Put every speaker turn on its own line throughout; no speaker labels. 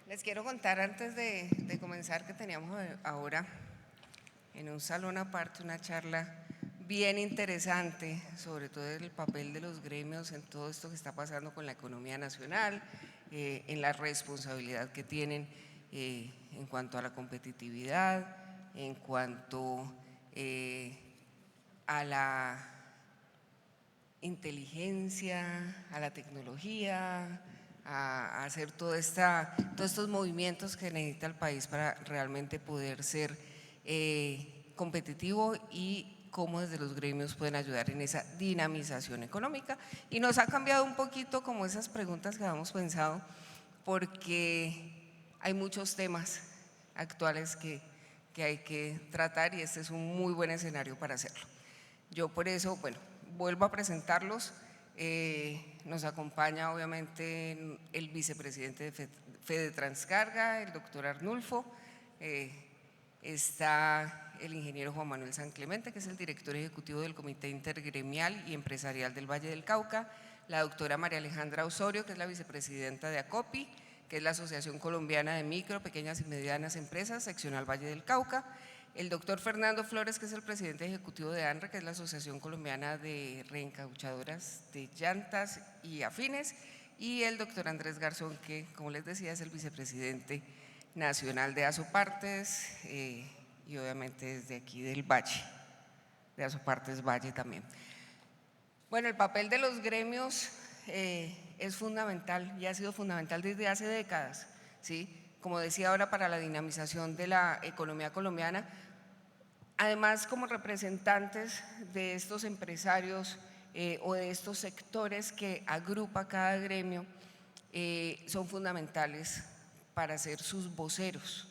Les quiero contar antes de comenzar que teníamos ahora en un salón aparte una charla bien interesante sobre todo el papel de los gremios en todo esto que está pasando con la economía nacional, en la responsabilidad que tienen en cuanto a la competitividad, en cuanto a la inteligencia, a la tecnología, a hacer todos estos movimientos que necesita el país para realmente poder ser competitivo y cómo desde los gremios pueden ayudar en esa dinamización económica. Y nos ha cambiado un poquito como esas preguntas que habíamos pensado, porque hay muchos temas actuales que hay que tratar y este es un muy buen escenario para hacerlo. Yo por eso, bueno, vuelvo a presentarlos. Nos acompaña obviamente el vicepresidente de Fede Transcarga, el doctor Arnulfo. Está el ingeniero Juan Manuel San Clemente, que es el director ejecutivo del Comité Intergremial y Empresarial del Valle del Cauca. La doctora María Alejandra Osorio, que es la vicepresidenta de ACOPI, que es la Asociación Colombiana de Micro, Pequeñas y Medianas Empresas, seccional Valle del Cauca. El doctor Fernando Flores, que es el presidente ejecutivo de ANRE, que es la Asociación Colombiana de Reencauchadoras de Llantas y Afines, y el doctor Andrés Garzón, que como les decía es el vicepresidente nacional de Asopartes y obviamente desde aquí del Valle, de Asopartes Valle también. Bueno, el papel de los gremios es fundamental y ha sido fundamental desde hace décadas, ¿sí? Como decía ahora, para la dinamización de la economía colombiana. Además, como representantes de estos empresarios o de estos sectores que agrupa cada gremio, son fundamentales para ser sus voceros,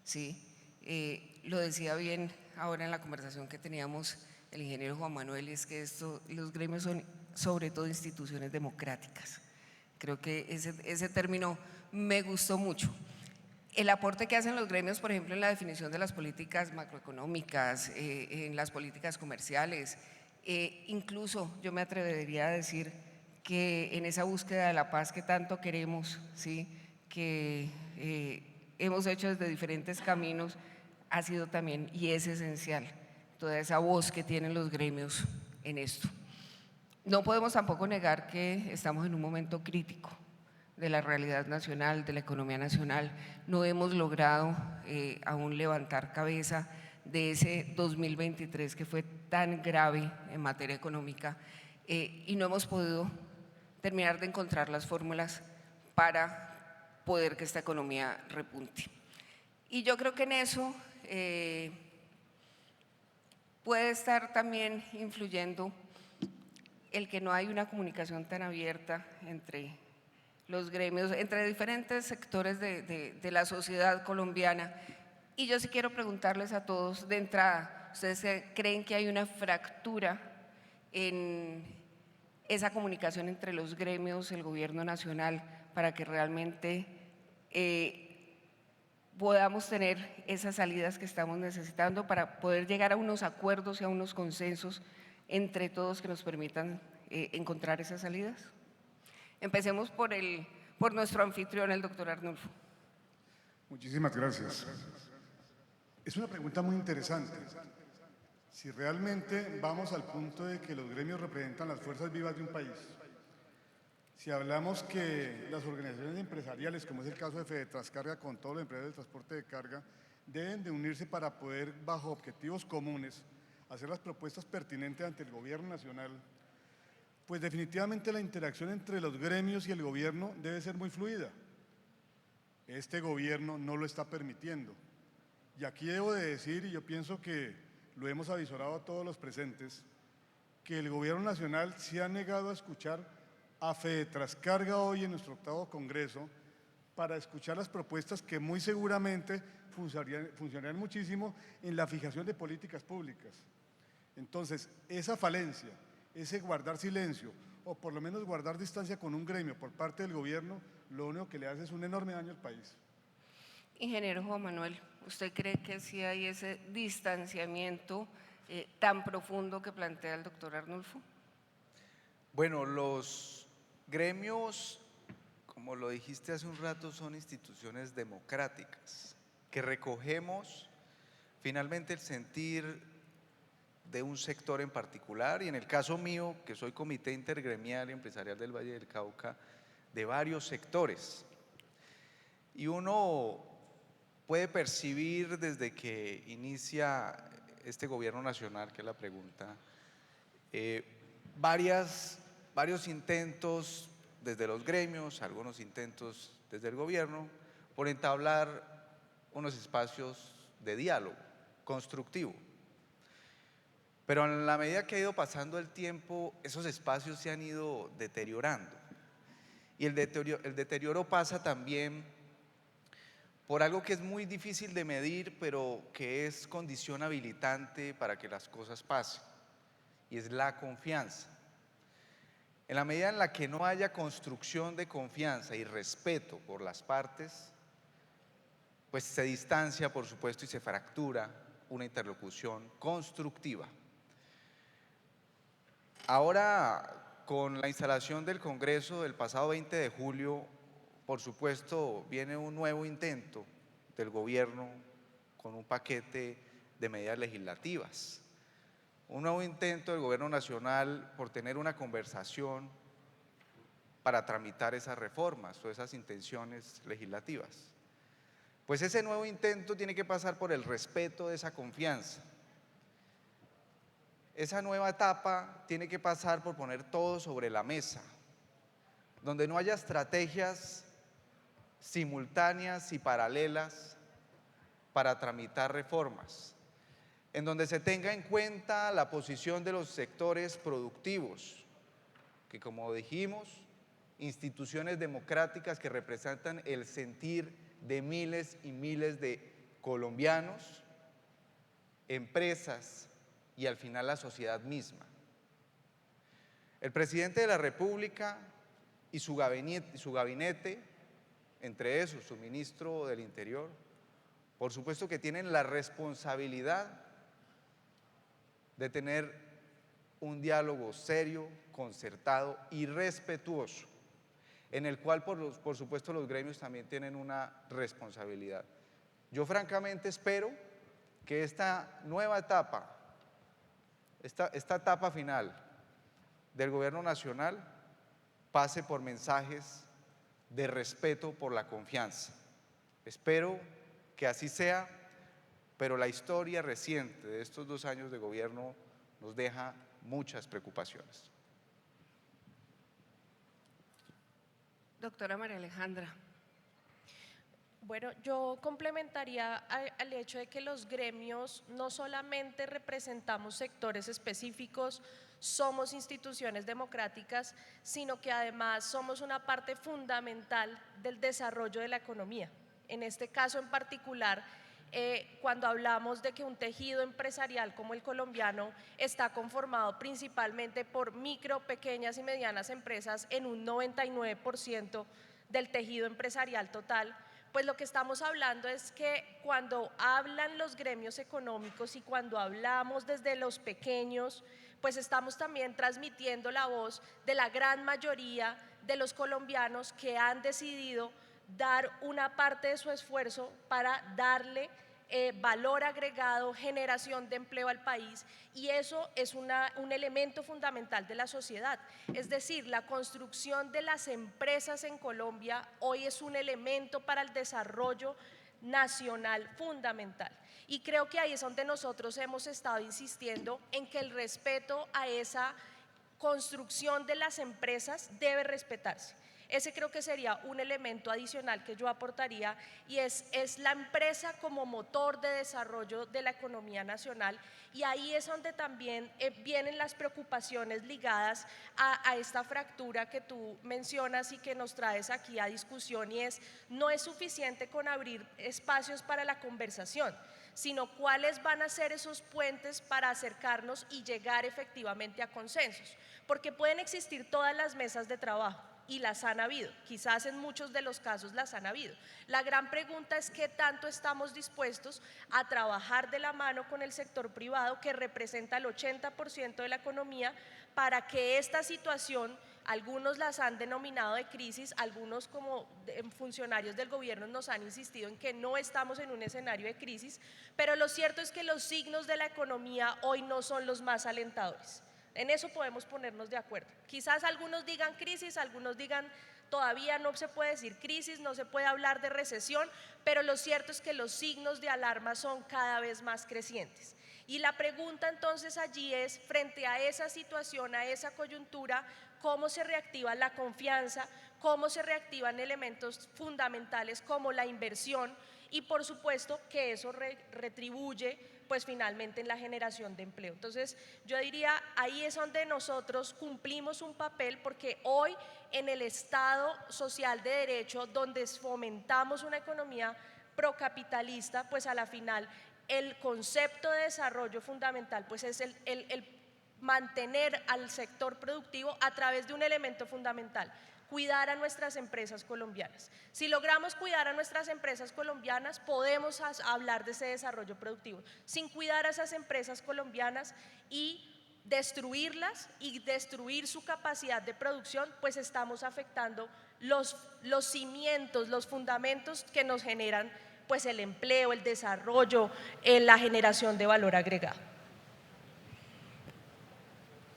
¿sí? Lo decía bien ahora en la conversación que teníamos el ingeniero Juan Manuel, y es que los gremios son sobre todo instituciones democráticas. Creo que ese término me gustó mucho. El aporte que hacen los gremios, por ejemplo, en la definición de las políticas macroeconómicas, en las políticas comerciales, incluso yo me atrevería a decir que en esa búsqueda de la paz que tanto queremos, ¿sí? Que hemos hecho desde diferentes caminos, ha sido también y es esencial toda esa voz que tienen los gremios en esto. No podemos tampoco negar que estamos en un momento crítico de la realidad nacional, de la economía nacional. No hemos logrado aún levantar cabeza de ese 2023 que fue tan grave en materia económica y no hemos podido terminar de encontrar las fórmulas para poder que esta economía repunte. Y yo creo que en eso puede estar también influyendo el que no hay una comunicación tan abierta entre los gremios, entre diferentes sectores de la sociedad colombiana. Y yo sí quiero preguntarles a todos de entrada, ¿ustedes creen que hay una fractura en esa comunicación entre los gremios, el gobierno nacional, para que realmente podamos tener esas salidas que estamos necesitando para poder llegar a unos acuerdos y a unos consensos entre todos que nos permitan encontrar esas salidas? Empecemos por nuestro anfitrión, el doctor Arnulfo.
Muchísimas gracias. Es una pregunta muy interesante. Si realmente vamos al punto de que los gremios representan las fuerzas vivas de un país, si hablamos que las organizaciones empresariales, como es el caso de Fede Transcarga con todos los empresarios del transporte de carga, deben de unirse para poder, bajo objetivos comunes, hacer las propuestas pertinentes ante el gobierno nacional, pues definitivamente la interacción entre los gremios y el gobierno debe ser muy fluida. Este gobierno no lo está permitiendo. Y aquí debo de decir, y yo pienso que lo hemos avisorado a todos los presentes, que el gobierno nacional se ha negado a escuchar a Fede Transcarga hoy en nuestro 8º Congreso para escuchar las propuestas que muy seguramente funcionarían muchísimo en la fijación de políticas públicas. Entonces, esa falencia, ese guardar silencio o por lo menos guardar distancia con un gremio por parte del gobierno, lo único que le hace es un enorme daño al país.
Ingeniero Juan Manuel, ¿usted cree que sí hay ese distanciamiento tan profundo que plantea el doctor Arnulfo?
Bueno, los gremios como lo dijiste hace un rato, son instituciones democráticas que recogemos finalmente el sentir de un sector en particular y en el caso mío, que soy Comité Intergremial y Empresarial del Valle del Cauca, de varios sectores. Y uno puede percibir desde que inicia este gobierno nacional, que es la pregunta, varios intentos desde los gremios, algunos intentos desde el gobierno, por entablar unos espacios de diálogo constructivo. Pero en la medida que ha ido pasando el tiempo, esos espacios se han ido deteriorando. Y el deterioro pasa también por algo que es muy difícil de medir, pero que es condición habilitante para que las cosas pasen, y es la confianza. En la medida en la que no haya construcción de confianza y respeto por las partes, pues se distancia, por supuesto, y se fractura una interlocución constructiva. Ahora, con la instalación del Congreso del pasado 20 de julio, por supuesto, viene un nuevo intento del gobierno con un paquete de medidas legislativas. Un nuevo intento del gobierno nacional por tener una conversación para tramitar esas reformas o esas intenciones legislativas. Pues ese nuevo intento tiene que pasar por el respeto de esa confianza. Esa nueva etapa tiene que pasar por poner todo sobre la mesa, donde no haya estrategias simultáneas y paralelas para tramitar reformas, en donde se tenga en cuenta la posición de los sectores productivos, que como dijimos, instituciones democráticas que representan el sentir de miles y miles de colombianos, empresas, y al final la sociedad misma. El presidente de la República y su gabinete, entre esos su ministro del Interior, por supuesto que tienen la responsabilidad de tener un diálogo serio, concertado y respetuoso, en el cual por supuesto los gremios también tienen una responsabilidad. Yo francamente espero que esta nueva etapa, esta etapa final del gobierno nacional pase por mensajes de respeto por la confianza. Espero que así sea, pero la historia reciente de estos 2 años de gobierno nos deja muchas preocupaciones.
Doctora María Alejandra.
Bueno, yo complementaría al hecho de que los gremios no solamente representamos sectores específicos, somos instituciones democráticas, sino que además somos una parte fundamental del desarrollo de la economía. En este caso en particular, cuando hablamos de que un tejido empresarial como el colombiano está conformado principalmente por micro, pequeñas y medianas empresas en un 99% del tejido empresarial total, pues lo que estamos hablando es que cuando hablan los gremios económicos y cuando hablamos desde los pequeños, pues estamos también transmitiendo la voz de la gran mayoría de los colombianos que han decidido dar una parte de su esfuerzo para darle valor agregado, generación de empleo al país, y eso es un elemento fundamental de la sociedad. Es decir, la construcción de las empresas en Colombia hoy es un elemento para el desarrollo nacional fundamental. Y creo que ahí es donde nosotros hemos estado insistiendo en que el respeto a esa construcción de las empresas debe respetarse. Ese creo que sería un elemento adicional que yo aportaría, y es la empresa como motor de desarrollo de la economía nacional, y ahí es donde también vienen las preocupaciones ligadas a esta fractura que tú mencionas y que nos traes aquí a discusión, y no es suficiente con abrir espacios para la conversación, sino cuáles van a ser esos puentes para acercarnos y llegar efectivamente a consensos, porque pueden existir todas las mesas de trabajo, y las han habido, quizás en muchos de los casos las han habido. La gran pregunta es qué tanto estamos dispuestos a trabajar de la mano con el sector privado, que representa el 80% de la economía, para que esta situación Algunos las han denominado de crisis, algunos como funcionarios del gobierno nos han insistido en que no estamos en un escenario de crisis, pero lo cierto es que los signos de la economía hoy no son los más alentadores. En eso podemos ponernos de acuerdo. Quizás algunos digan crisis, algunos digan todavía no se puede decir crisis, no se puede hablar de recesión, pero lo cierto es que los signos de alarma son cada vez más crecientes. Y la pregunta entonces allí es, frente a esa situación, a esa coyuntura, ¿cómo se reactiva la confianza? ¿Cómo se reactivan elementos fundamentales como la inversión? Y por supuesto que eso retribuye pues finalmente en la generación de empleo. Entonces yo diría, ahí es donde nosotros cumplimos un papel, porque hoy en el Estado social de derecho, donde fomentamos una economía procapitalista, pues a la final el concepto de desarrollo fundamental pues es el mantener al sector productivo a través de un elemento fundamental: cuidar a nuestras empresas colombianas. Si logramos cuidar a nuestras empresas colombianas, podemos hablar de ese desarrollo productivo. Sin cuidar a esas empresas colombianas y destruirlas y destruir su capacidad de producción, pues estamos afectando los cimientos, los fundamentos que nos generan pues el empleo, el desarrollo, la generación de valor agregado.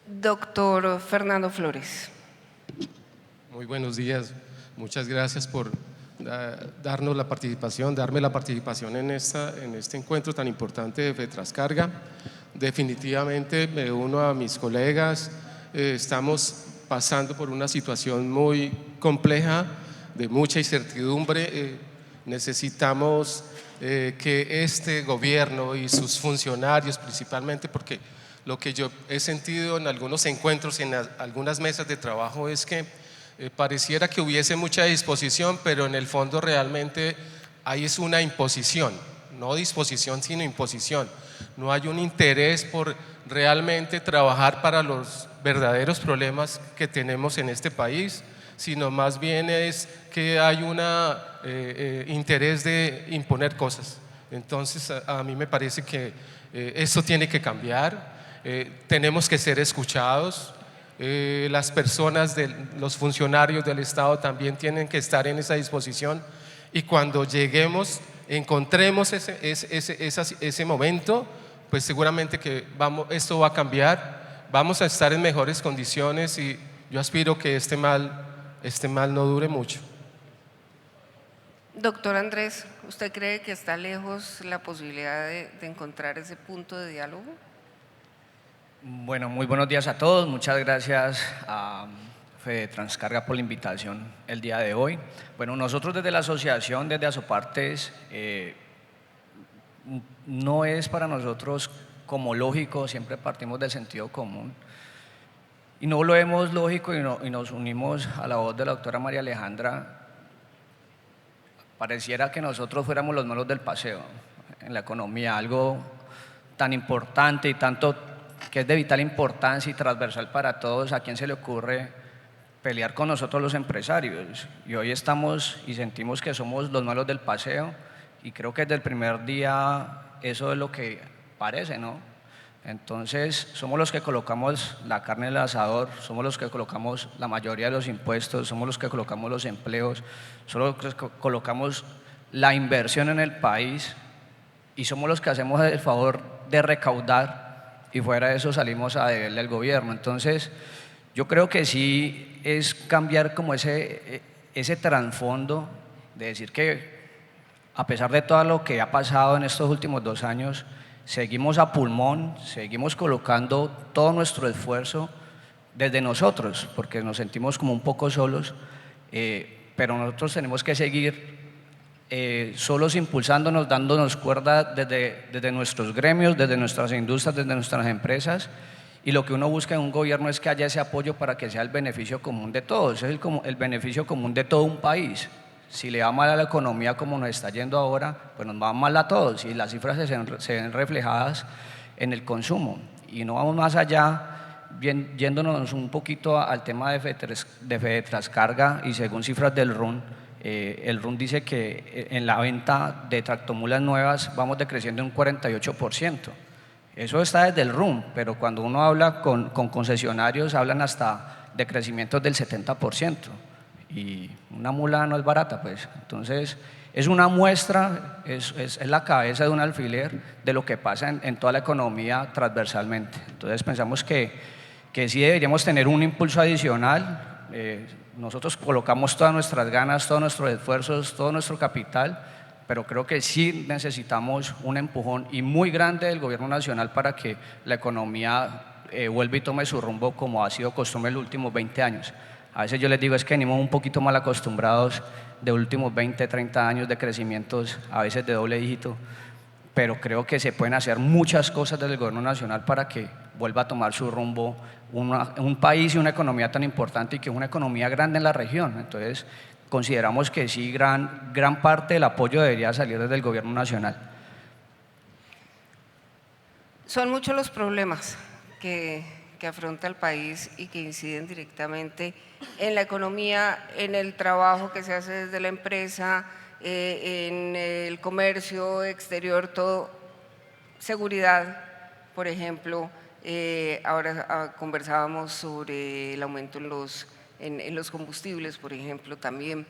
Doctor Fernando Flores.
Muy buenos días, muchas gracias por darme la participación en este encuentro tan importante de FEDETRANSCARGA. Definitivamente me uno a mis colegas, estamos pasando por una situación muy compleja, de mucha incertidumbre. Necesitamos que este gobierno y sus funcionarios principalmente, porque lo que yo he sentido en algunos encuentros, en algunas mesas de trabajo, es que pareciera que hubiese mucha disposición, pero en el fondo realmente ahí es una imposición, no disposición sino imposición. No hay un interés por realmente trabajar para los verdaderos problemas que tenemos en este país, sino más bien es que hay un interés de imponer cosas. Entonces a mí me parece que eso tiene que cambiar, tenemos que ser escuchados. Las personas, los funcionarios del Estado también tienen que estar en esa disposición, y cuando lleguemos, encontremos ese momento, pues seguramente que esto va a cambiar, vamos a estar en mejores condiciones, y yo aspiro que este mal no dure mucho.
Doctor Andrés, ¿usted cree que está lejos la posibilidad de encontrar ese punto de diálogo?
Bueno, muy buenos días a todos. Muchas gracias a FEDETRANSCARGA por la invitación el día de hoy. Bueno, nosotros desde la asociación, desde Asopartes, no es para nosotros como lógico, siempre partimos del sentido común, y no lo vemos lógico y nos unimos a la voz de la doctora María Alejandra. Pareciera que nosotros fuéramos los malos del paseo en la economía, algo tan importante y tanto que es de vital importancia y transversal para todos. ¿A quién se le ocurre pelear con nosotros los empresarios? Y hoy estamos y sentimos que somos los malos del paseo, y creo que desde el primer día eso es lo que parece, ¿no? Entonces somos los que colocamos la carne en el asador, somos los que colocamos la mayoría de los impuestos, somos los que colocamos los empleos, somos los que colocamos la inversión en el país, y somos los que hacemos el favor de recaudar, y fuera de eso salimos a deberle al gobierno. Entonces yo creo que sí es cambiar como ese trasfondo de decir que a pesar de todo lo que ha pasado en estos últimos 2 años, seguimos a pulmón, seguimos colocando todo nuestro esfuerzo desde nosotros, porque nos sentimos como un poco solos, pero nosotros tenemos que seguir solos impulsándonos, dándonos cuerda desde nuestros gremios, desde nuestras industrias, desde nuestras empresas, y lo que uno busca en un gobierno es que haya ese apoyo para que sea el beneficio común de todos, es el beneficio común de todo un país. Si le va mal a la economía como nos está yendo ahora, pues nos va mal a todos, y las cifras se ven reflejadas en el consumo. Y no vamos más allá, yéndonos un poquito al tema de FEDETRANSCARGA, y según cifras del RUN, el RUN dice que en la venta de tractomulas nuevas vamos decreciendo un 48%. Eso está desde el RUN, pero cuando uno habla con concesionarios hablan hasta de crecimientos del 70%, y una mula no es barata, pues. Entonces, es una muestra, es la cabeza de un alfiler de lo que pasa en toda la economía transversalmente. Entonces, pensamos que sí deberíamos tener un impulso adicional. Nosotros colocamos todas nuestras ganas, todos nuestros esfuerzos, todo nuestro capital, pero creo que sí necesitamos un empujón y muy grande del gobierno nacional para que la economía vuelva y tome su rumbo como ha sido costumbre en los últimos 20 años. A veces yo les digo es que venimos un poquito mal acostumbrados de últimos 20, 30 años de crecimientos, a veces de doble dígito, pero creo que se pueden hacer muchas cosas desde el gobierno nacional para que vuelva a tomar su rumbo un país y una economía tan importante, y que es una economía grande en la región. Entonces, consideramos que sí, gran parte del apoyo debería salir desde el gobierno nacional.
Son muchos los problemas que afronta el país y que inciden directamente en la economía, en el trabajo que se hace desde la empresa, en el comercio exterior, todo. Seguridad, por ejemplo, ahora conversábamos sobre el aumento en los combustibles, por ejemplo, también.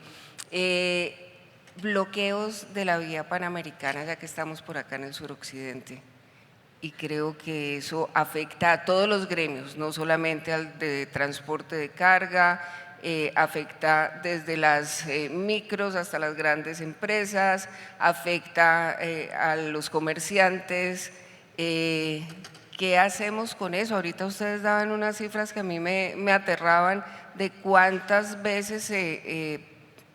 Bloqueos de la vía panamericana, ya que estamos por acá en el suroccidente. Y creo que eso afecta a todos los gremios, no solamente al de transporte de carga, afecta desde las micros hasta las grandes empresas, afecta a los comerciantes. ¿Qué hacemos con eso? Ahorita ustedes daban unas cifras que a mí me aterraban de cuántas veces se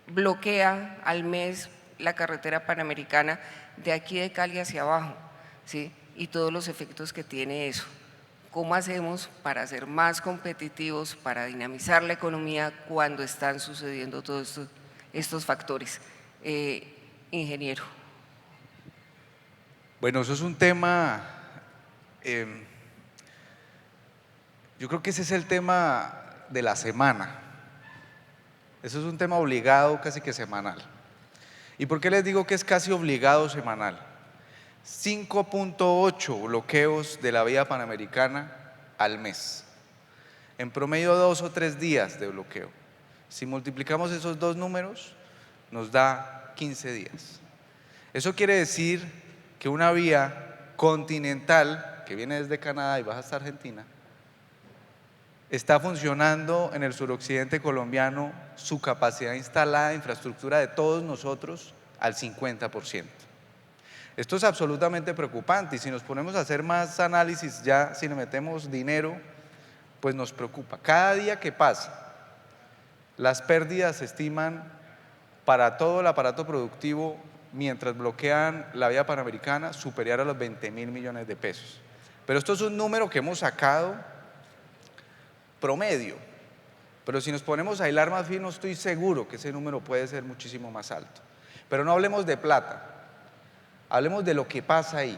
bloquea al mes la carretera panamericana de aquí de Cali hacia abajo, ¿sí? Y todos los efectos que tiene eso. ¿Cómo hacemos para ser más competitivos, para dinamizar la economía cuando están sucediendo todos estos factores? Ingeniero.
Bueno, eso es un tema, yo creo que ese es el tema de la semana. Eso es un tema obligado, casi que semanal. ¿Y por qué les digo que es casi obligado semanal? 5.8 bloqueos de la vía panamericana al mes, en promedio 2 o 3 días de bloqueo. Si multiplicamos esos dos números, nos da 15 días. Eso quiere decir que una vía continental que viene desde Canadá y baja hasta Argentina está funcionando en el suroccidente colombiano, su capacidad instalada de infraestructura de todos nosotros al 50%. Esto es absolutamente preocupante, y si nos ponemos a hacer más análisis, ya si le metemos dinero, pues nos preocupa. Cada día que pasa, las pérdidas se estiman para todo el aparato productivo mientras bloquean la vía panamericana superior a los 20.000 millones de pesos. Pero esto es un número que hemos sacado promedio, pero si nos ponemos a hilar más fino, estoy seguro que ese número puede ser muchísimo más alto. Pero no hablemos de plata. Hablemos de lo que pasa ahí.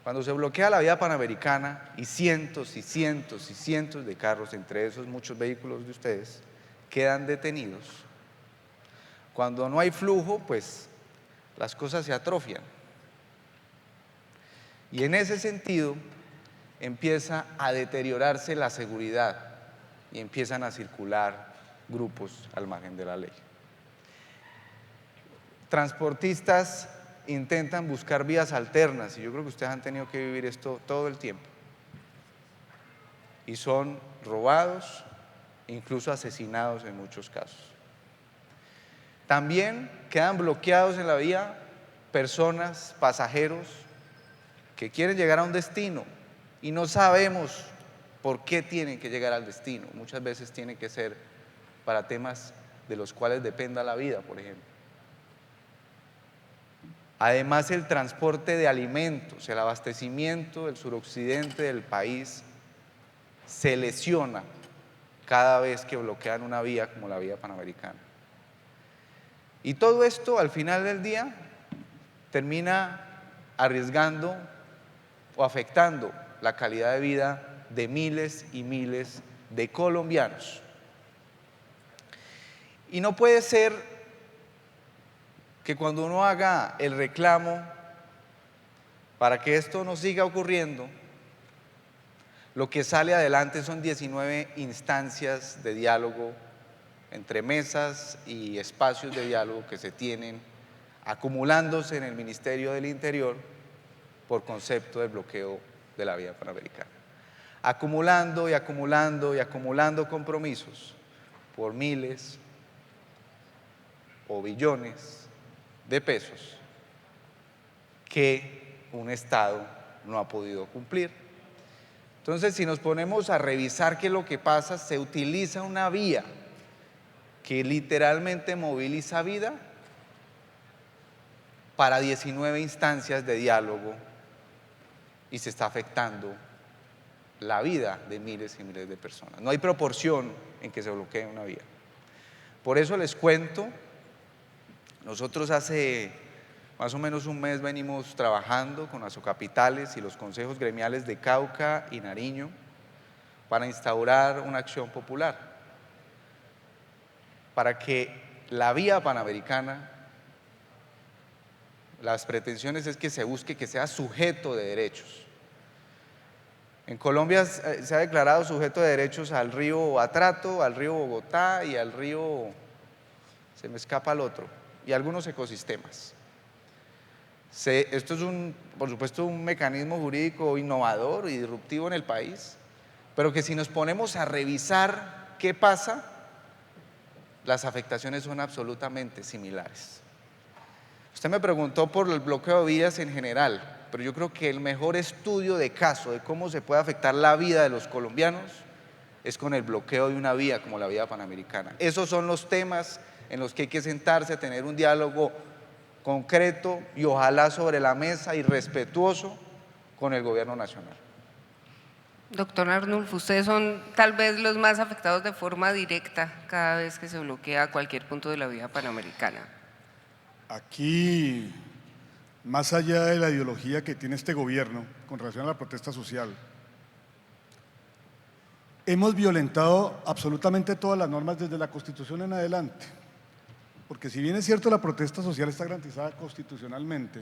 Cuando se bloquea la vía panamericana y cientos y cientos y cientos de carros, entre esos muchos vehículos de ustedes, quedan detenidos. Cuando no hay flujo, pues las cosas se atrofian. Y en ese sentido empieza a deteriorarse la seguridad y empiezan a circular grupos al margen de la ley. Transportistas intentan buscar vías alternas, y yo creo que ustedes han tenido que vivir esto todo el tiempo, y son robados, incluso asesinados en muchos casos. También quedan bloqueados en la vía personas, pasajeros que quieren llegar a un destino y no sabemos por qué tienen que llegar al destino. Muchas veces tiene que ser para temas de los cuales dependa la vida, por ejemplo. Además, el transporte de alimentos, el abastecimiento del suroccidente del país se lesiona cada vez que bloquean una vía como la vía panamericana. Y todo esto, al final del día, termina arriesgando o afectando la calidad de vida de miles y miles de colombianos. Y no puede ser que cuando uno haga el reclamo para que esto no siga ocurriendo, Lo que sale adelante son 19 instancias de diálogo entre mesas y espacios de diálogo que se tienen acumulándose en el Ministerio del Interior por concepto del bloqueo de la vía panamericana. Acumulando y acumulando y acumulando compromisos por miles o billones de pesos que un Estado no ha podido cumplir. Entonces, si nos ponemos a revisar qué es lo que pasa, se utiliza una vía que literalmente moviliza vida para 19 instancias de diálogo y se está afectando la vida de miles y miles de personas. No hay proporción en que se bloquee una vía. Por eso les cuento, nosotros hace más o menos un mes venimos trabajando con Asocapitales y los consejos gremiales de Cauca y Nariño para instaurar una acción popular, para que la vía panamericana, las pretensiones es que se busque que sea sujeto de derechos. En Colombia se ha declarado sujeto de derechos al río Atrato, al río Bogotá y al río, se me escapa el otro, y algunos ecosistemas. Esto es por supuesto un mecanismo jurídico innovador y disruptivo en el país, pero que si nos ponemos a revisar qué pasa, las afectaciones son absolutamente similares. Usted me preguntó por el bloqueo de vías en general, pero yo creo que el mejor estudio de caso de cómo se puede afectar la vida de los colombianos es con el bloqueo de una vía como la vía panamericana. Esos son los temas en los que hay que sentarse a tener un diálogo concreto y ojalá sobre la mesa y respetuoso con el gobierno nacional.
Doctor Arnulfo, ustedes son tal vez los más afectados de forma directa cada vez que se bloquea cualquier punto de la vía panamericana.
Aquí, más allá de la ideología que tiene este gobierno con relación a la protesta social, hemos violentado absolutamente todas las normas desde la Constitución en adelante. Porque si bien es cierto la protesta social está garantizada constitucionalmente,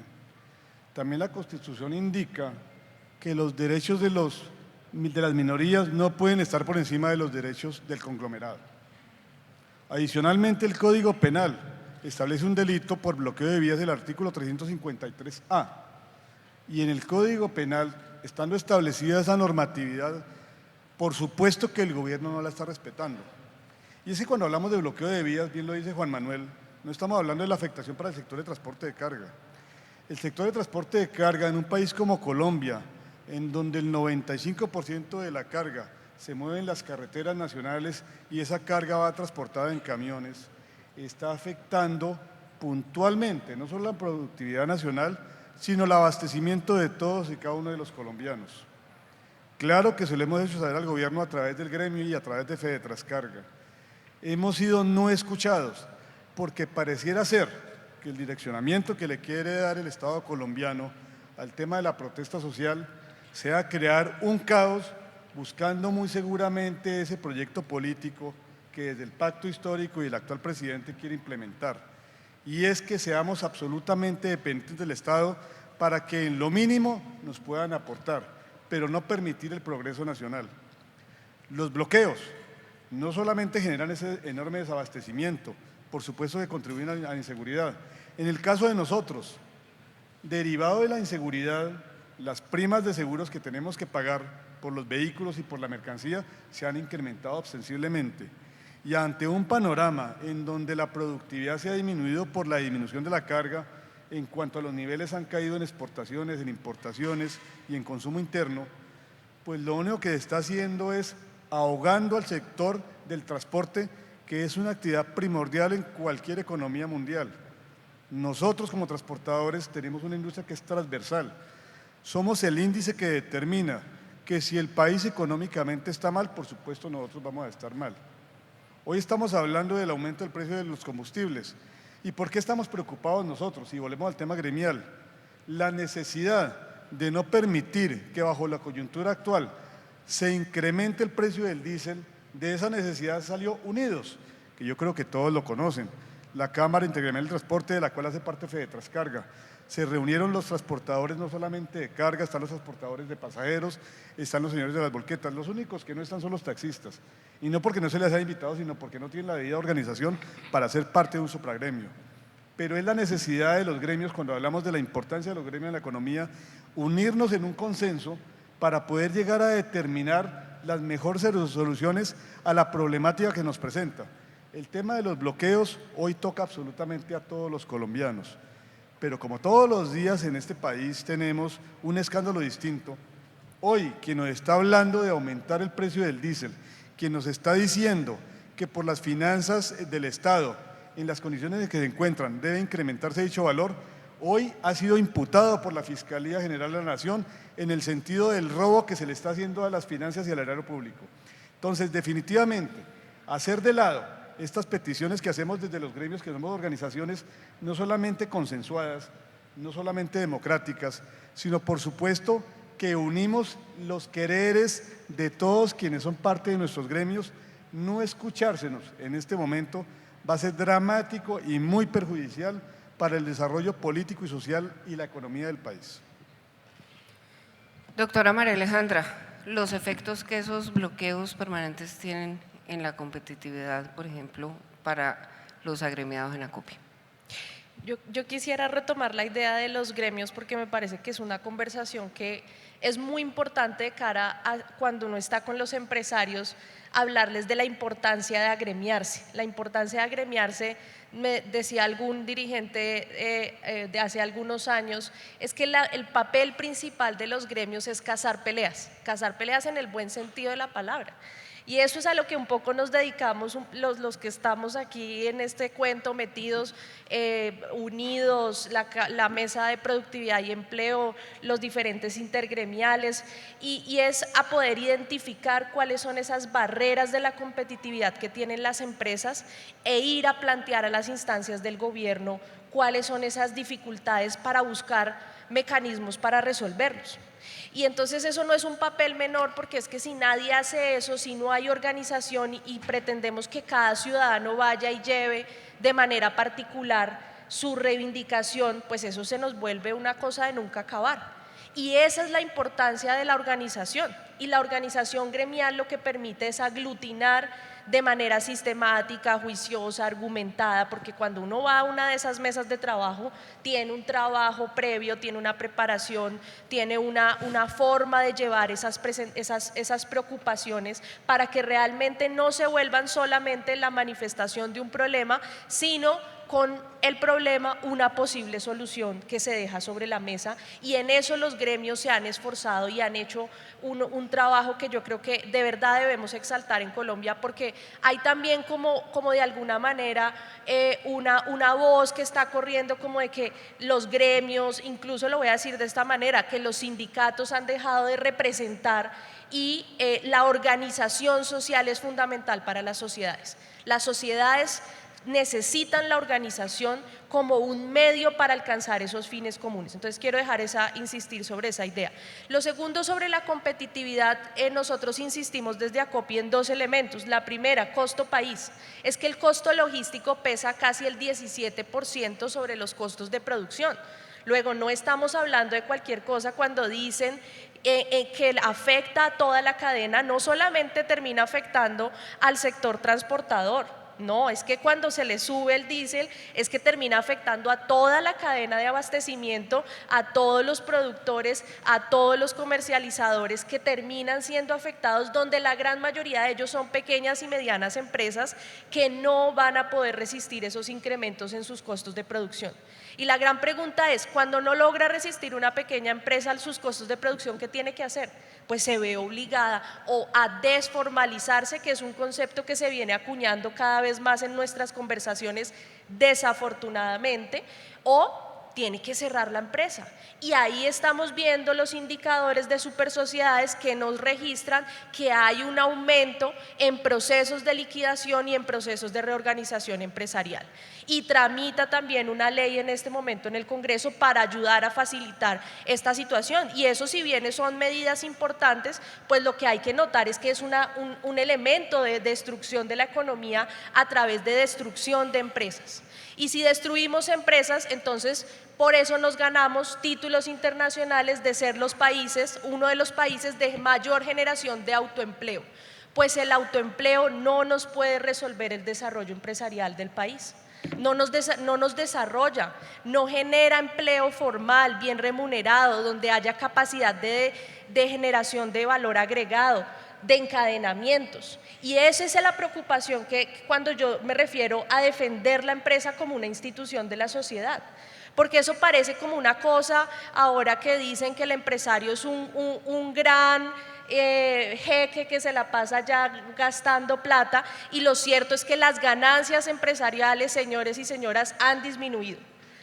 también la Constitución indica que los derechos de las minorías no pueden estar por encima de los derechos del conglomerado. Adicionalmente, el Código Penal establece un delito por bloqueo de vías del artículo 353A, y en el Código Penal, estando establecida esa normatividad, por supuesto que el gobierno no la está respetando. Y es que cuando hablamos de bloqueo de vías, bien lo dice Juan Manuel, no estamos hablando de la afectación para el sector de transporte de carga. El sector de transporte de carga en un país como Colombia, en donde el 95% de la carga se mueve en las carreteras nacionales y esa carga va transportada en camiones, está afectando puntualmente no solo la productividad nacional, sino el abastecimiento de todos y cada uno de los colombianos. Claro que se lo hemos hecho saber al gobierno a través del gremio y a través de Fedetrascarga. Hemos sido no escuchados porque pareciera ser que el direccionamiento que le quiere dar el Estado colombiano al tema de la protesta social sea crear un caos buscando muy seguramente ese proyecto político que desde el pacto histórico y el actual presidente quiere implementar, y es que seamos absolutamente dependientes del Estado para que en lo mínimo nos puedan aportar, pero no permitir el progreso nacional. Los bloqueos no solamente generan ese enorme desabastecimiento, por supuesto que contribuyen a la inseguridad. En el caso de nosotros, derivado de la inseguridad, las primas de seguros que tenemos que pagar por los vehículos y por la mercancía se han incrementado ostensiblemente. Y ante un panorama en donde la productividad se ha disminuido por la disminución de la carga, en cuanto a los niveles han caído en exportaciones, en importaciones y en consumo interno, pues lo único que se está haciendo es ahogando al sector del transporte, que es una actividad primordial en cualquier economía mundial. Nosotros como transportadores tenemos una industria que es transversal. Somos el índice que determina que si el país económicamente está mal, por supuesto nosotros vamos a estar mal. Hoy estamos hablando del aumento del precio de los combustibles. ¿Y por qué estamos preocupados nosotros? Y volvemos al tema gremial. La necesidad de no permitir que bajo la coyuntura actual se incremente el precio del diésel, de esa necesidad salió Unidos, que yo creo que todos lo conocen. la Cámara Intergremial del Transporte, de la cual hace parte Fedetrascarga. Se reunieron los transportadores no solamente de carga, están los transportadores de pasajeros, están los señores de las volquetas. Los únicos que no están son los taxistas. Y no porque no se les haya invitado, sino porque no tienen la debida organización para ser parte de un supragremio. Pero es la necesidad de los gremios, cuando hablamos de la importancia de los gremios en la economía, unirnos en un consenso para poder llegar a determinar las mejores soluciones a la problemática que nos presenta. El tema de los bloqueos hoy toca absolutamente a todos los colombianos, pero como todos los días en este país tenemos un escándalo distinto, hoy quien nos está hablando de aumentar el precio del diésel, quien nos está diciendo que por las finanzas del Estado, en las condiciones en que se encuentran, debe incrementarse dicho valor, hoy ha sido imputado por la Fiscalía General de la Nación en el sentido del robo que se le está haciendo a las finanzas y al erario público. Entonces, definitivamente, hacer de lado estas peticiones que hacemos desde los gremios, que somos organizaciones no solamente consensuadas, no solamente democráticas, sino por supuesto que unimos los quereres de todos quienes son parte de nuestros gremios, no escuchársenos en este momento va a ser dramático y muy perjudicial para el desarrollo político y social y la economía del país.
Doctora María Alejandra, los efectos que esos bloqueos permanentes tienen en la competitividad, por ejemplo, para los agremiados en ACOPI.
Yo quisiera retomar la idea de los gremios porque me parece que es una conversación que es muy importante de cara a cuando uno está con los empresarios, hablarles de la importancia de agremiarse. La importancia de agremiarse, me decía algún dirigente de hace algunos años, es que el papel principal de los gremios es cazar peleas en el buen sentido de la palabra. Y eso es a lo que un poco nos dedicamos los que estamos aquí en este cuento metidos, unidos, la mesa de productividad y empleo, los diferentes intergremiales, y es a poder identificar cuáles son esas barreras de la competitividad que tienen las empresas e ir a plantear a las instancias del gobierno cuáles son esas dificultades para buscar mecanismos para resolverlos. Y entonces eso no es un papel menor, porque es que si nadie hace eso, si no hay organización y pretendemos que cada ciudadano vaya y lleve de manera particular su reivindicación, pues eso se nos vuelve una cosa de nunca acabar. Y esa es la importancia de la organización, y la organización gremial lo que permite es aglutinar de manera sistemática, juiciosa, argumentada, porque cuando uno va a una de esas mesas de trabajo, tiene un trabajo previo, tiene una preparación, tiene una forma de llevar esas preocupaciones para que realmente no se vuelvan solamente la manifestación de un problema, sino con el problema una posible solución que se deja sobre la mesa, y en eso los gremios se han esforzado y han hecho un trabajo que yo creo que de verdad debemos exaltar en Colombia, porque hay también como de alguna manera una voz que está corriendo como de que los gremios, incluso lo voy a decir de esta manera, que los sindicatos han dejado de representar, y la organización social es fundamental para las sociedades. Las sociedades necesitan la organización como un medio para alcanzar esos fines comunes. Entonces quiero insistir sobre esa idea. Lo segundo, sobre la competitividad, nosotros insistimos desde ACOPI en dos elementos. La primera, costo país. Es que el costo logístico pesa casi el 17% sobre los costos de producción. Luego, no estamos hablando de cualquier cosa cuando dicen que afecta a toda la cadena, no solamente termina afectando al sector transportador. No, es que cuando se le sube el diésel es que termina afectando a toda la cadena de abastecimiento, a todos los productores, a todos los comercializadores, que terminan siendo afectados, donde la gran mayoría de ellos son pequeñas y medianas empresas que no van a poder resistir esos incrementos en sus costos de producción. Y la gran pregunta es, cuando no logra resistir una pequeña empresa a sus costos de producción, ¿qué tiene que hacer? Pues se ve obligada o a desformalizarse, que es un concepto que se viene acuñando cada vez más en nuestras conversaciones, desafortunadamente, o tiene que cerrar la empresa. Y ahí estamos viendo los indicadores de supersociedades que nos registran que hay un aumento en procesos de liquidación y en procesos de reorganización empresarial. Y tramita también una ley en este momento en el Congreso para ayudar a facilitar esta situación. Y eso, si bien son medidas importantes, pues lo que hay que notar es que es un elemento de destrucción de la economía a través de destrucción de empresas. Y si destruimos empresas, entonces por eso nos ganamos títulos internacionales de ser los países, uno de los países de mayor generación de autoempleo. Pues el autoempleo no nos puede resolver el desarrollo empresarial del país. No nos desarrolla, no genera empleo formal, bien remunerado, donde haya capacidad de generación de valor agregado, de encadenamientos. Y esa es la preocupación que cuando yo me refiero a defender la empresa como una institución de la sociedad. Porque eso parece como una cosa ahora que dicen que el empresario es un gran jeque que se la pasa ya gastando plata, y lo cierto es que las ganancias empresariales, señores y señoras, han disminuido.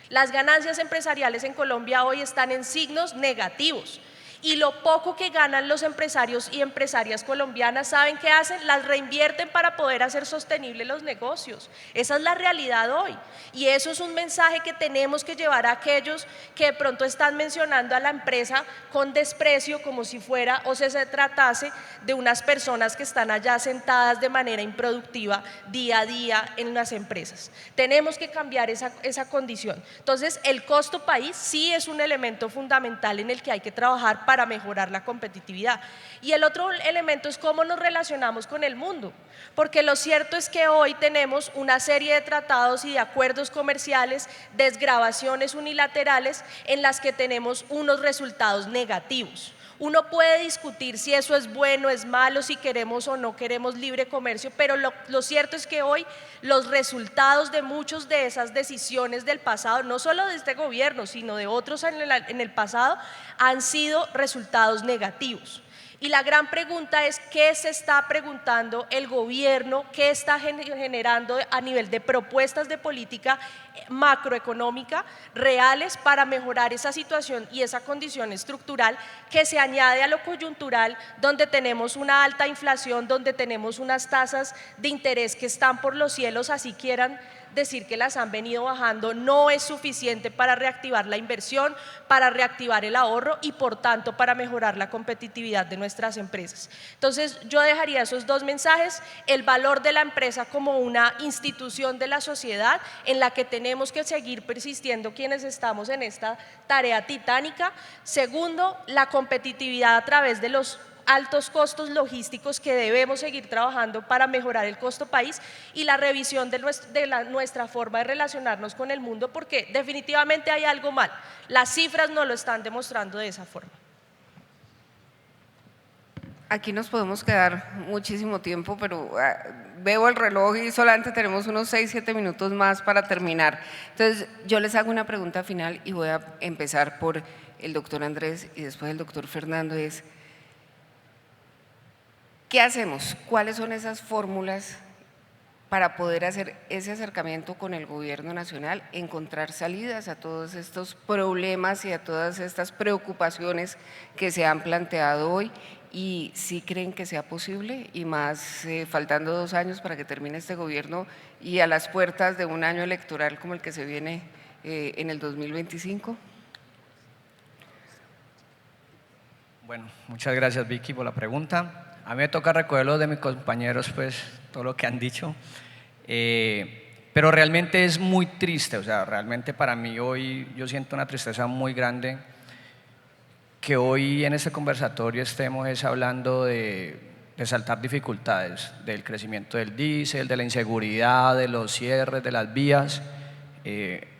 Las ganancias empresariales en Colombia hoy están en signos negativos. Y lo poco que ganan los empresarios y empresarias colombianas, ¿saben qué hacen? Las reinvierten para poder hacer sostenibles los negocios. Esa es la realidad hoy. Y eso es un mensaje que tenemos que llevar a aquellos que de pronto están mencionando a la empresa con desprecio, como si fuera o se tratase de unas personas que están allá sentadas de manera improductiva día a día en las empresas. Tenemos que cambiar esa condición. Entonces, el costo país sí es un elemento fundamental en el que hay que trabajar para mejorar la competitividad. Y el otro elemento es cómo nos relacionamos con el mundo, porque lo cierto es que hoy tenemos una serie de tratados y de acuerdos comerciales, desgravaciones unilaterales en las que tenemos unos resultados negativos. Uno puede discutir si eso es bueno, es malo, si queremos o no queremos libre comercio, pero lo cierto es que hoy los resultados de muchas de esas decisiones del pasado, no solo de este gobierno, sino de otros en el pasado, han sido resultados negativos. Y la gran pregunta es, ¿qué se está preguntando el gobierno? ¿Qué está generando a nivel de propuestas de política macroeconómica reales para mejorar esa situación y esa condición estructural que se añade a lo coyuntural, donde tenemos una alta inflación, donde tenemos unas tasas de interés que están por los cielos, así quieran decir que las han venido bajando? No es suficiente para reactivar la inversión, para reactivar el ahorro y por tanto para mejorar la competitividad de nuestras empresas. Entonces yo dejaría esos dos mensajes: el valor de la empresa como una institución de la sociedad en la que tenemos que seguir persistiendo quienes estamos en esta tarea titánica. Segundo, la competitividad a través de los altos costos logísticos que debemos seguir trabajando para mejorar el costo país, y la revisión de nuestra forma de relacionarnos con el mundo, porque definitivamente hay algo mal. Las cifras no lo están demostrando de esa forma.
Aquí nos podemos quedar muchísimo tiempo, pero veo el reloj y solamente tenemos unos 6-7 minutos más para terminar. Entonces, yo les hago una pregunta final y voy a empezar por el doctor Andrés y después el doctor Fernando. ¿Qué hacemos? ¿Cuáles son esas fórmulas para poder hacer ese acercamiento con el gobierno nacional, encontrar salidas a todos estos problemas y a todas estas preocupaciones que se han planteado hoy? ¿Y si creen que sea posible? Y más faltando 2 años para que termine este gobierno y a las puertas de un año electoral como el que se viene en el 2025.
Bueno, muchas gracias, Vicky, por la pregunta. A mí me toca recogerlo de mis compañeros, pues, todo lo que han dicho, pero realmente es muy triste, o sea, realmente para mí hoy yo siento una tristeza muy grande que hoy en este conversatorio estemos hablando de resaltar dificultades, del crecimiento del diésel, de la inseguridad, de los cierres de las vías,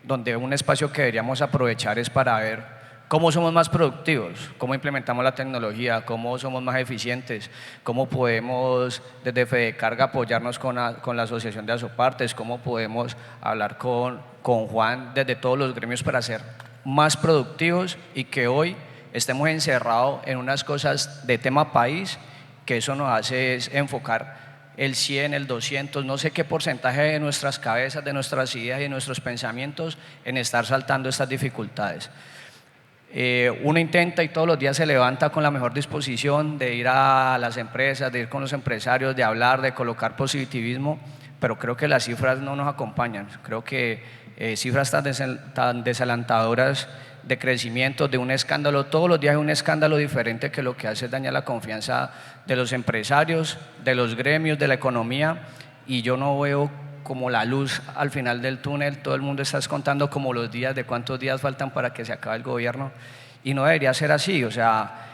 donde un espacio que deberíamos aprovechar es para ver cómo somos más productivos, cómo implementamos la tecnología, cómo somos más eficientes, cómo podemos desde Fedecarga apoyarnos con la Asociación de Asopartes, cómo podemos hablar con Juan desde todos los gremios para ser más productivos, y que hoy estemos encerrados en unas cosas de tema país, que eso nos hace es enfocar el 100, el 200, no sé qué porcentaje de nuestras cabezas, de nuestras ideas y de nuestros pensamientos en estar saltando estas dificultades. Uno intenta y todos los días se levanta con la mejor disposición de ir a las empresas, de ir con los empresarios, de hablar, de colocar positivismo, pero creo que las cifras no nos acompañan. Creo que cifras tan desalentadoras de crecimiento, de un escándalo, todos los días hay un escándalo diferente que lo que hace es dañar la confianza de los empresarios, de los gremios, de la economía, y yo no veo como la luz al final del túnel. Todo el mundo está contando como los días, de cuántos días faltan para que se acabe el gobierno, y no debería ser así. O sea,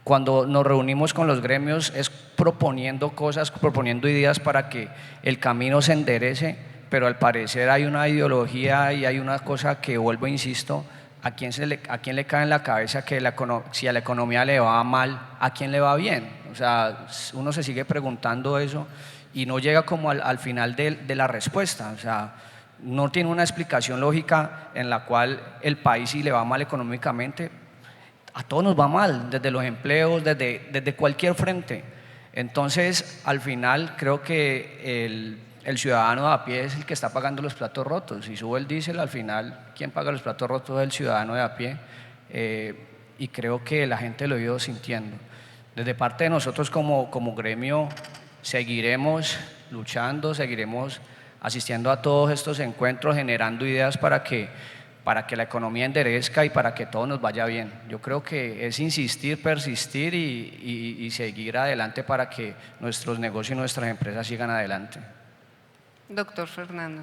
cuando nos reunimos con los gremios es proponiendo cosas, proponiendo ideas para que el camino se enderece, pero al parecer hay una ideología y hay una cosa que, vuelvo e insisto, ¿a quién le cae en la cabeza que si a la economía le va mal, a quién le va bien? O sea, uno se sigue preguntando eso y no llega como al final de la respuesta. O sea, no tiene una explicación lógica en la cual el país, si le va mal económicamente, a todos nos va mal, desde los empleos, desde cualquier frente. Entonces, al final, creo que el ciudadano de a pie es el que está pagando los platos rotos. Si sube el diésel, al final, ¿quién paga los platos rotos? Es el ciudadano de a pie. Y creo que la gente lo ha ido sintiendo. Desde parte de nosotros como gremio, seguiremos luchando, seguiremos asistiendo a todos estos encuentros, generando ideas para que la economía enderezca y para que todo nos vaya bien. Yo creo que es insistir, persistir y seguir adelante para que nuestros negocios y nuestras empresas sigan adelante.
Doctor Fernando.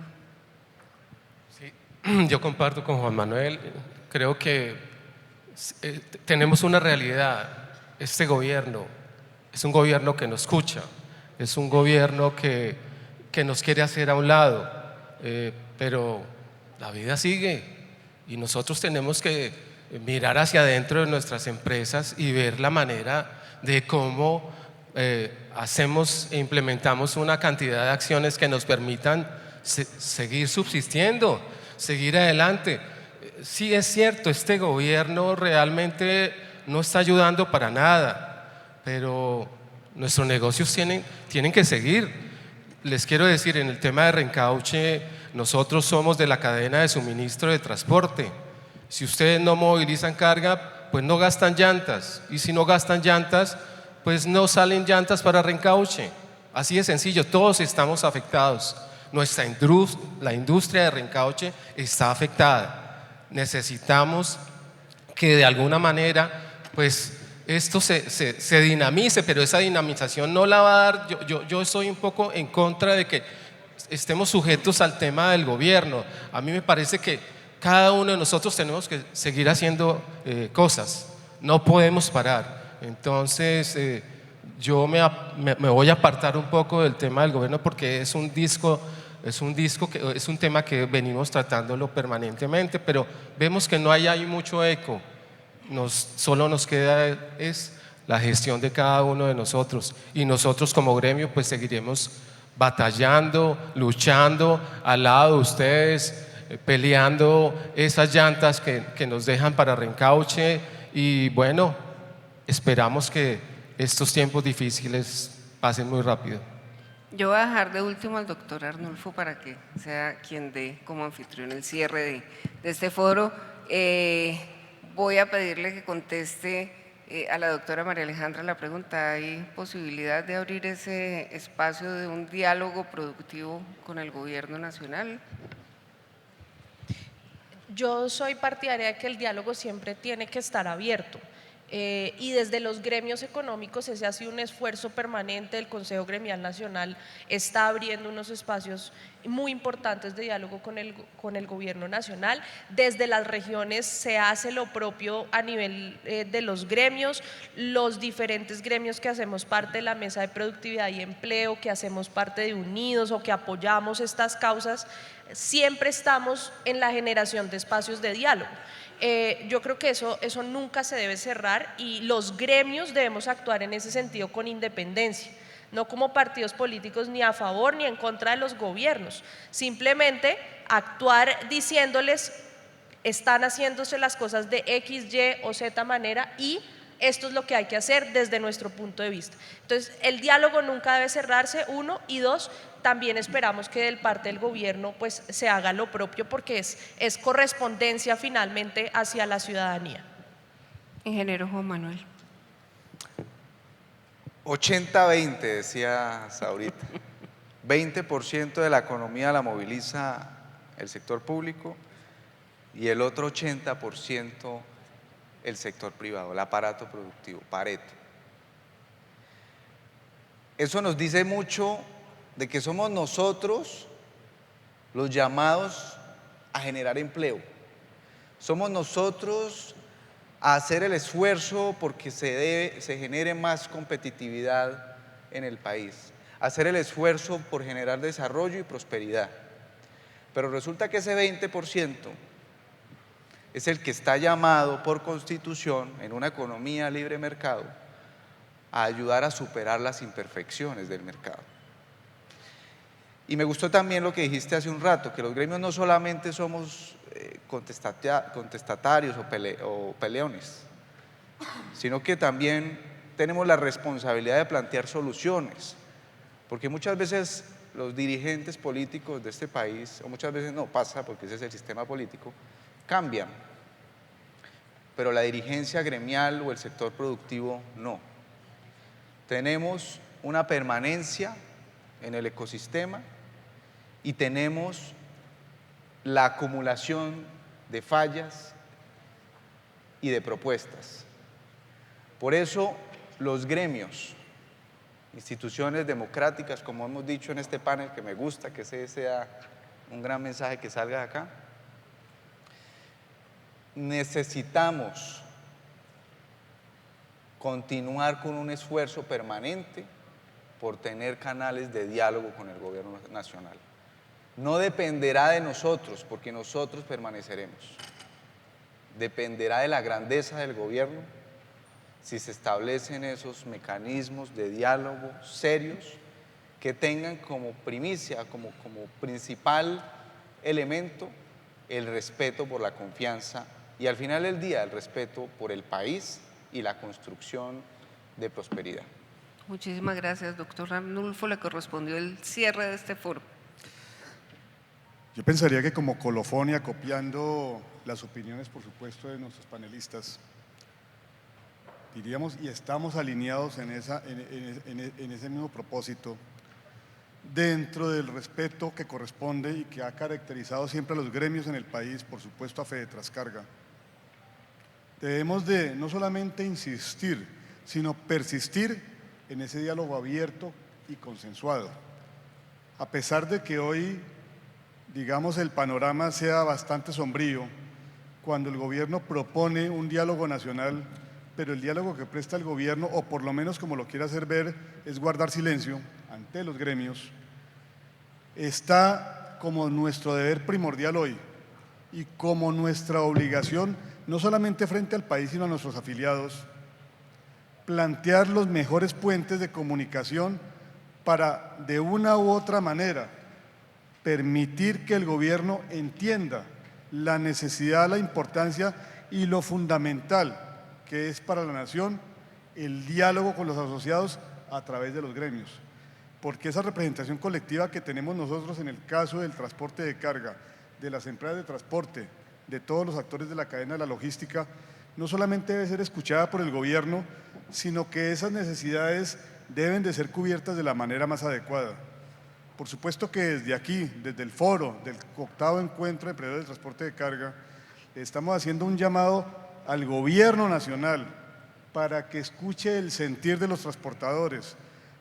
Sí, yo comparto con Juan Manuel. Creo que tenemos una realidad. Este gobierno es un gobierno que nos escucha, es un gobierno que nos quiere hacer a un lado, pero la vida sigue y nosotros tenemos que mirar hacia adentro de nuestras empresas y ver la manera de cómo hacemos e implementamos una cantidad de acciones que nos permitan seguir subsistiendo, seguir adelante. Sí, es cierto, este gobierno realmente no está ayudando para nada, pero nuestros negocios tienen que seguir. Les quiero decir, en el tema de reencauche, nosotros somos de la cadena de suministro de transporte. Si ustedes no movilizan carga, pues no gastan llantas, y si no gastan llantas, pues no salen llantas para reencauche. Así de sencillo, todos estamos afectados. La industria de reencauche está afectada. Necesitamos que de alguna manera, pues esto se dinamice, pero esa dinamización no la va a dar. Yo estoy un poco en contra de que estemos sujetos al tema del gobierno. A mí me parece que cada uno de nosotros tenemos que seguir haciendo cosas, no podemos parar. Entonces yo me voy a apartar un poco del tema del gobierno porque es un tema que venimos tratándolo permanentemente, pero vemos que no hay mucho eco. Solo nos queda es la gestión de cada uno de nosotros, y nosotros como gremio pues seguiremos batallando, luchando al lado de ustedes, peleando esas llantas que nos dejan para reencauche, y bueno, esperamos que estos tiempos difíciles pasen muy rápido.
Yo voy a dejar de último al doctor Arnulfo para que sea quien dé como anfitrión el cierre de este foro. Voy a pedirle que conteste a la doctora María Alejandra la pregunta: ¿hay posibilidad de abrir ese espacio de un diálogo productivo con el gobierno nacional?
Yo soy partidaria de que el diálogo siempre tiene que estar abierto. Y desde los gremios económicos ese ha sido un esfuerzo permanente. El Consejo Gremial Nacional está abriendo unos espacios muy importantes de diálogo con el gobierno nacional. Desde las regiones se hace lo propio a nivel de los gremios, los diferentes gremios que hacemos parte de la Mesa de Productividad y Empleo, que hacemos parte de Unidos o que apoyamos estas causas, siempre estamos en la generación de espacios de diálogo. Yo creo que eso nunca se debe cerrar, y los gremios debemos actuar en ese sentido con independencia, no como partidos políticos ni a favor ni en contra de los gobiernos, simplemente actuar diciéndoles están haciéndose las cosas de X, Y o Z manera, y esto es lo que hay que hacer desde nuestro punto de vista. Entonces, el diálogo nunca debe cerrarse, uno, y dos, también esperamos que de parte del gobierno pues se haga lo propio, porque es correspondencia finalmente hacia la ciudadanía.
Ingeniero Juan Manuel.
80-20, decías ahorita. 20% de la economía la moviliza el sector público y el otro 80% el sector privado, el aparato productivo, Pareto. Eso nos dice mucho de que somos nosotros los llamados a generar empleo. Somos nosotros a hacer el esfuerzo porque se genere más competitividad en el país, hacer el esfuerzo por generar desarrollo y prosperidad. Pero resulta que ese 20% es el que está llamado por Constitución, en una economía libre mercado, a ayudar a superar las imperfecciones del mercado. Y me gustó también lo que dijiste hace un rato, que los gremios no solamente somos contestatarios o peleones, sino que también tenemos la responsabilidad de plantear soluciones, porque muchas veces los dirigentes políticos de este país, o muchas veces no pasa porque ese es el sistema político, cambian, pero la dirigencia gremial o el sector productivo no. Tenemos una permanencia en el ecosistema y tenemos la acumulación de fallas y de propuestas. Por eso los gremios, instituciones democráticas, como hemos dicho en este panel, que me gusta que ese sea un gran mensaje que salga de acá, necesitamos continuar con un esfuerzo permanente por tener canales de diálogo con el gobierno nacional. No dependerá de nosotros, porque nosotros permaneceremos. Dependerá de la grandeza del gobierno si se establecen esos mecanismos de diálogo serios que tengan como primicia, como principal elemento, el respeto por la confianza y al final del día el respeto por el país y la construcción de prosperidad.
Muchísimas gracias, doctor Arnulfo. Le correspondió el cierre de este foro.
Yo pensaría que como colofón y acopiando las opiniones, por supuesto, de nuestros panelistas, diríamos, y estamos alineados en ese mismo propósito, dentro del respeto que corresponde y que ha caracterizado siempre a los gremios en el país, por supuesto a Fedetrascarga. Debemos de no solamente insistir, sino persistir en ese diálogo abierto y consensuado. A pesar de que hoy, digamos, el panorama sea bastante sombrío, cuando el gobierno propone un diálogo nacional, pero el diálogo que presta el gobierno, o por lo menos como lo quiere hacer ver, es guardar silencio ante los gremios, está como nuestro deber primordial hoy y como nuestra obligación, no solamente frente al país, sino a nuestros afiliados, plantear los mejores puentes de comunicación para, de una u otra manera, permitir que el gobierno entienda la necesidad, la importancia y lo fundamental que es para la nación el diálogo con los asociados a través de los gremios. Porque esa representación colectiva que tenemos nosotros en el caso del transporte de carga, de las empresas de transporte, de todos los actores de la cadena de la logística, no solamente debe ser escuchada por el gobierno, sino que esas necesidades deben de ser cubiertas de la manera más adecuada. Por supuesto que desde aquí, desde el foro del 8º Encuentro de Empresarios del Transporte de Carga, estamos haciendo un llamado al gobierno nacional para que escuche el sentir de los transportadores,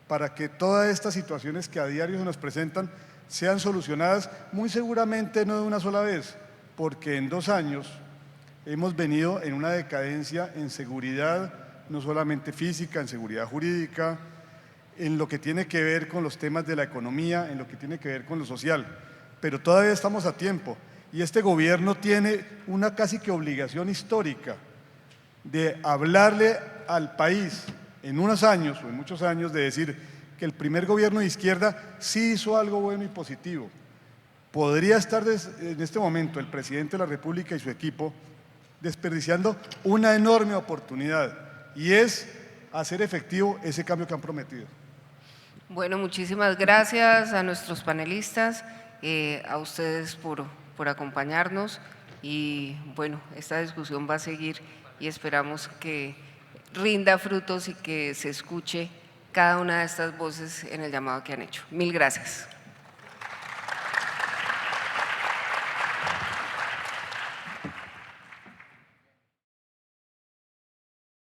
para que todas estas situaciones que a diario se nos presentan sean solucionadas, muy seguramente no de una sola vez, porque en 2 años hemos venido en una decadencia en seguridad, no solamente física, en seguridad jurídica, en lo que tiene que ver con los temas de la economía, en lo que tiene que ver con lo social, pero todavía estamos a tiempo y este gobierno tiene una casi que obligación histórica de hablarle al país en unos años o en muchos años, de decir que el primer gobierno de izquierda sí hizo algo bueno y positivo. Podría estar en este momento el presidente de la República y su equipo desperdiciando una enorme oportunidad, y es hacer efectivo ese cambio que han prometido.
Bueno, muchísimas gracias a nuestros panelistas, a ustedes por acompañarnos y bueno, esta discusión va a seguir y esperamos que rinda frutos y que se escuche cada una de estas voces en el llamado que han hecho. Mil gracias.